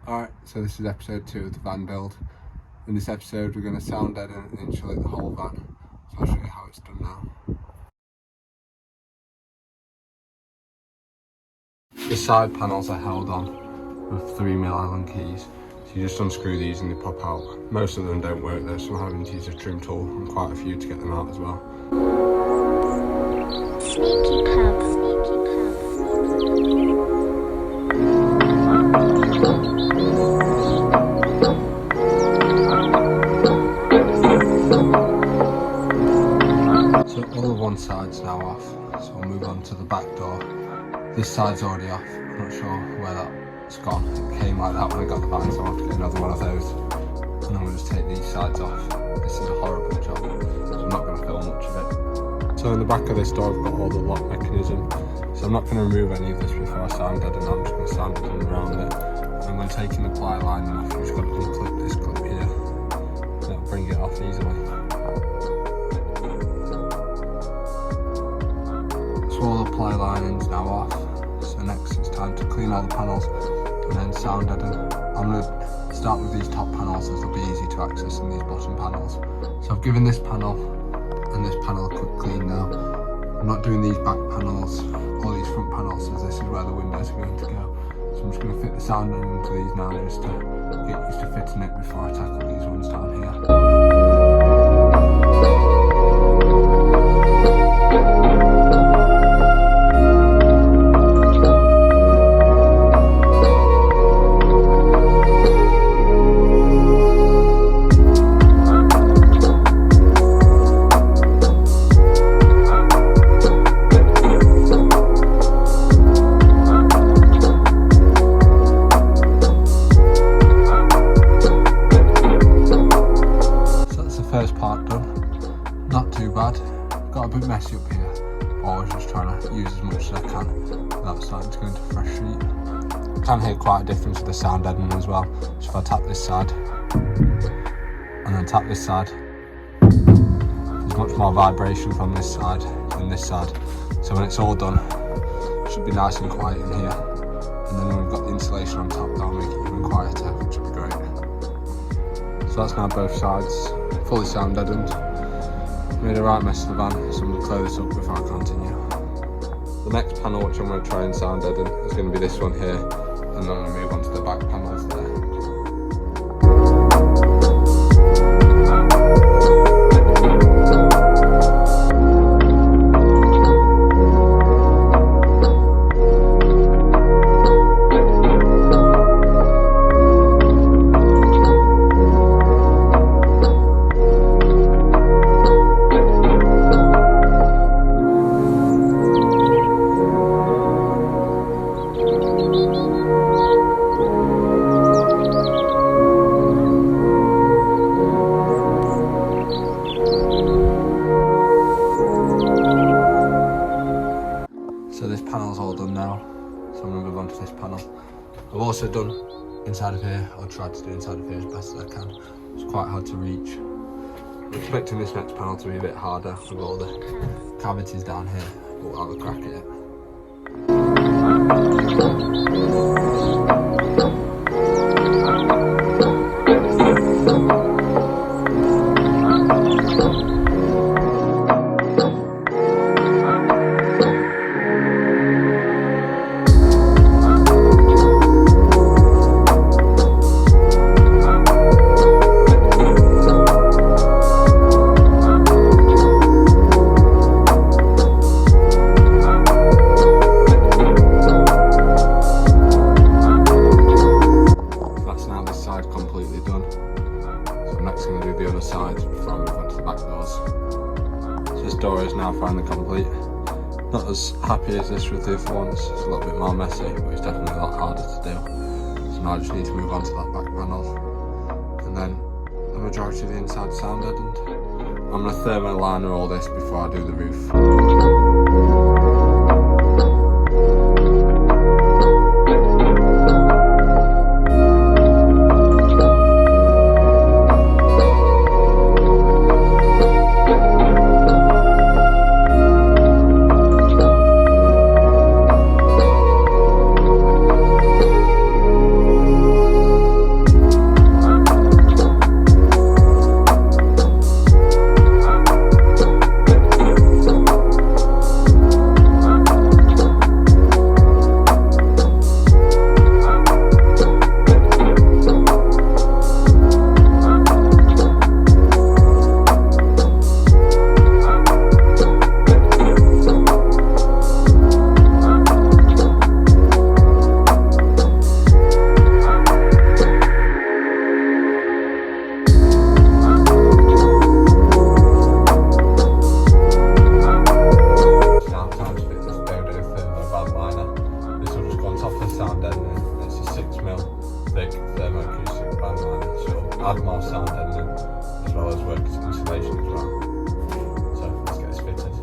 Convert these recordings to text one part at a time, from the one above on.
Alright, so this is episode 2 of the van build. In this episode we're going to sound deaden and insulate the whole van. So I'll show you how it's done now. The side panels are held on with 3mm Allen keys. So you just unscrew these and they pop out. Most of them don't work though, so I'm having to use a trim tool and quite a few to get them out as well. Sneaky cub, So all of one side's now off, so we'll move on to the back door. This side's already off, I'm not sure where that's gone. It came like that when I got the van, so I'll have to get another one of those. And then we'll just take these sides off. This is a horrible job, so I'm not going to film much of it. So in the back of this door I've got all the lock mechanism. So I'm not going to remove any of this before I sound deaden, I'm just going to sound deaden around it. And when taking the ply lining off, you've just got to unclip this clip here. That'll bring it off easily. All the ply lining's now off, so next it's time to clean all the panels and then sound deaden. I'm going to start with these top panels as they'll be easy to access in these bottom panels. So I've given this panel and this panel a quick clean now. I'm not doing these back panels or these front panels as this is where the windows are going to go. So I'm just going to fit the sound deaden into these now just to get used to fitting it before I tackle these ones down here. First part done, not too bad, got a bit messy up here, but I was just trying to use as much as I can without starting to go into fresh sheet. I can hear quite a difference with the sound deadening as well, so if I tap this side and then tap this side, there's much more vibration from this side than this side, so when it's all done it should be nice and quiet in here, and then when we've got the insulation on top that'll make it even quieter, which would be great. So that's now both sides fully sound deadened. Made a right mess of the van, so I'm going to clear this up before I continue. The next panel which I'm going to try and sound deaden is going to be this one here, and then I'm going to move on to the back panels there. So this panel's all done now, so I'm going to move on to this panel. I've also done inside of here, I'll try to do inside of here as best as I can. It's quite hard to reach. I'm expecting this next panel to be a bit harder with all the cavities down here, but we'll have a crack at it. Completely done. So I'm next going to do the other side before I move on to the back doors. So this door is now finally complete. Not as happy as this with the other ones, it's a little bit more messy, but it's definitely a lot harder to do. So now I just need to move on to that back panel. And then the majority of the inside sound deadened. I'm going to thermal liner all this before I do the roof. add more sound deadening as well as work as insulation as well. So let's get this fitted.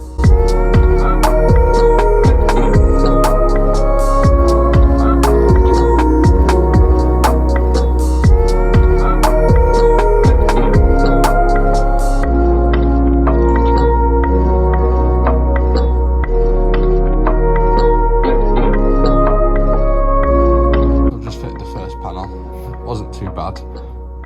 Wasn't too bad.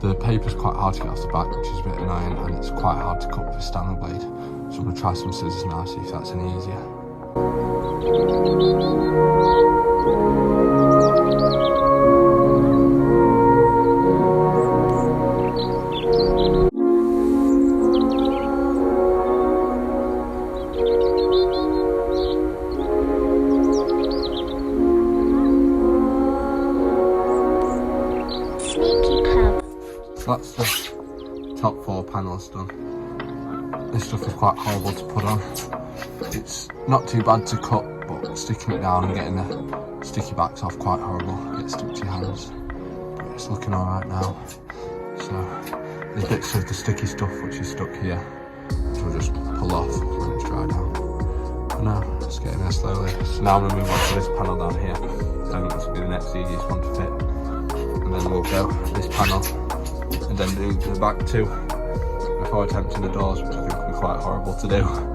The paper's quite hard to get off the back, which is a bit annoying, and it's quite hard to cut with a Stanley blade. So I'm going to try some scissors now, see if that's any easier. So that's the top 4 panels done. This stuff is quite horrible to put on. It's not too bad to cut, but sticking it down and getting the sticky backs off quite horrible. Get stuck to your hands. But it's looking alright now. So there's bits of the sticky stuff which is stuck here, which we'll just pull off when it's dried out. But now it's getting there slowly. So now I'm going to move on to this panel down here. I think this will be the next easiest one to fit. And then we'll go this panel and then do the back too before attempting the doors, which I think will be quite horrible to do.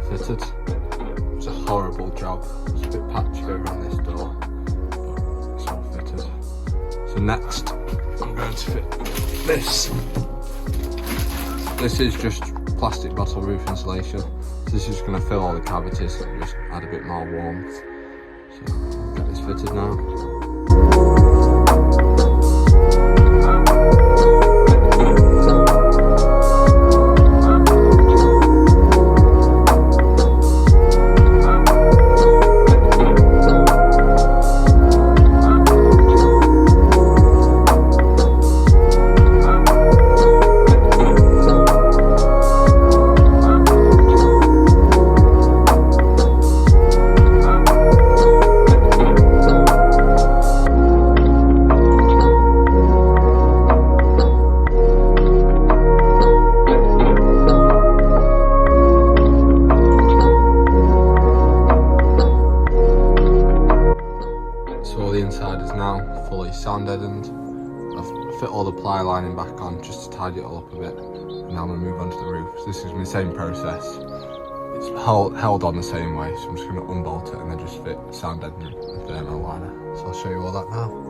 Fitted. It was a horrible job. It's a bit patchy over on this door, but it's all fitted. So next, I'm going to fit this. This is just plastic bottle roof insulation. So this is going to fill all the cavities and just add a bit more warmth. So I'll get this fitted now. Inside is now fully sound deadened. I've fit all the ply lining back on just to tidy it all up a bit, and now I'm going to move on to the roof. So this is the same process. It's held on the same way, so I'm just going to unbolt it and then just fit sound deadening and thermal liner. So I'll show you all that now.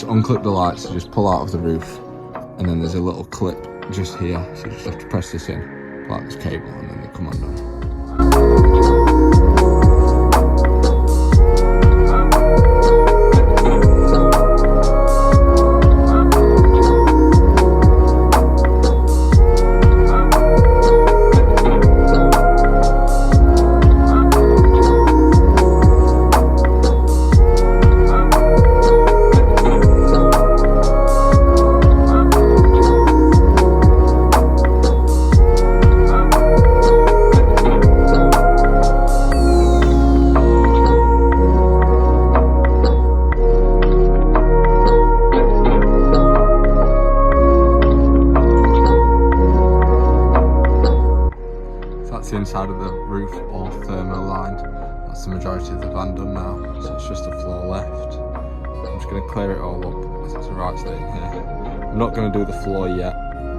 Unclip the lights, so just pull out of the roof, and then there's a little clip just here, so you just have to press this in, pull out this cable, and then they come undone. inside of the roof all thermo lined. That's the majority of the van done now, so it's just the floor left. I'm just going to clear it all up as it's a right state in here. I'm not going to do the floor yet,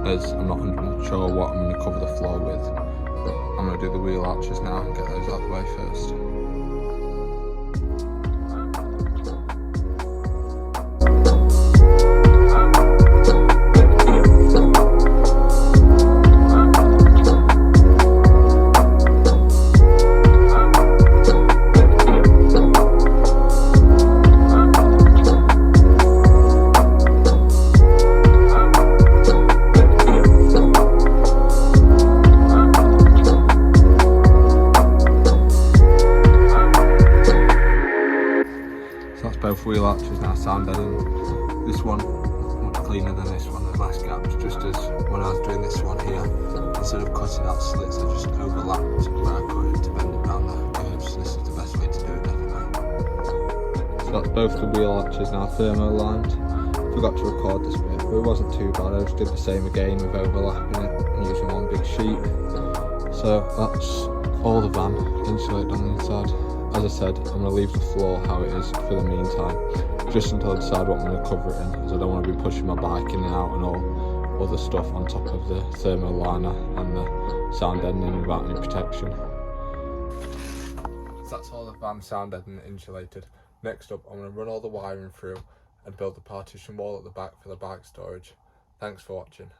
as I'm not 100% sure what I'm going to cover the floor with. But I'm going to do the wheel arches now and get those out of the way first. Both wheel arches now sound deadened. This one much cleaner than this one. There's less gaps, just as when I was doing this one here, instead of cutting out slits, I just overlapped where I cut it to bend it down the curves. This is the best way to do it anyway. So that's both the wheel arches now thermo lined. Forgot to record this bit, but it wasn't too bad. I just did the same again with overlapping it and using one big sheet. So that's all the van insulated on the inside. As I said, I'm going to leave the floor how it is for the meantime, just until I decide what I'm going to cover it in, as I don't want to be pushing my bike in and out and all other stuff on top of the thermo liner and the sound deadening without any protection. So that's all the van sound deadened and insulated. Next up, I'm going to run all the wiring through and build the partition wall at the back for the bike storage. Thanks for watching.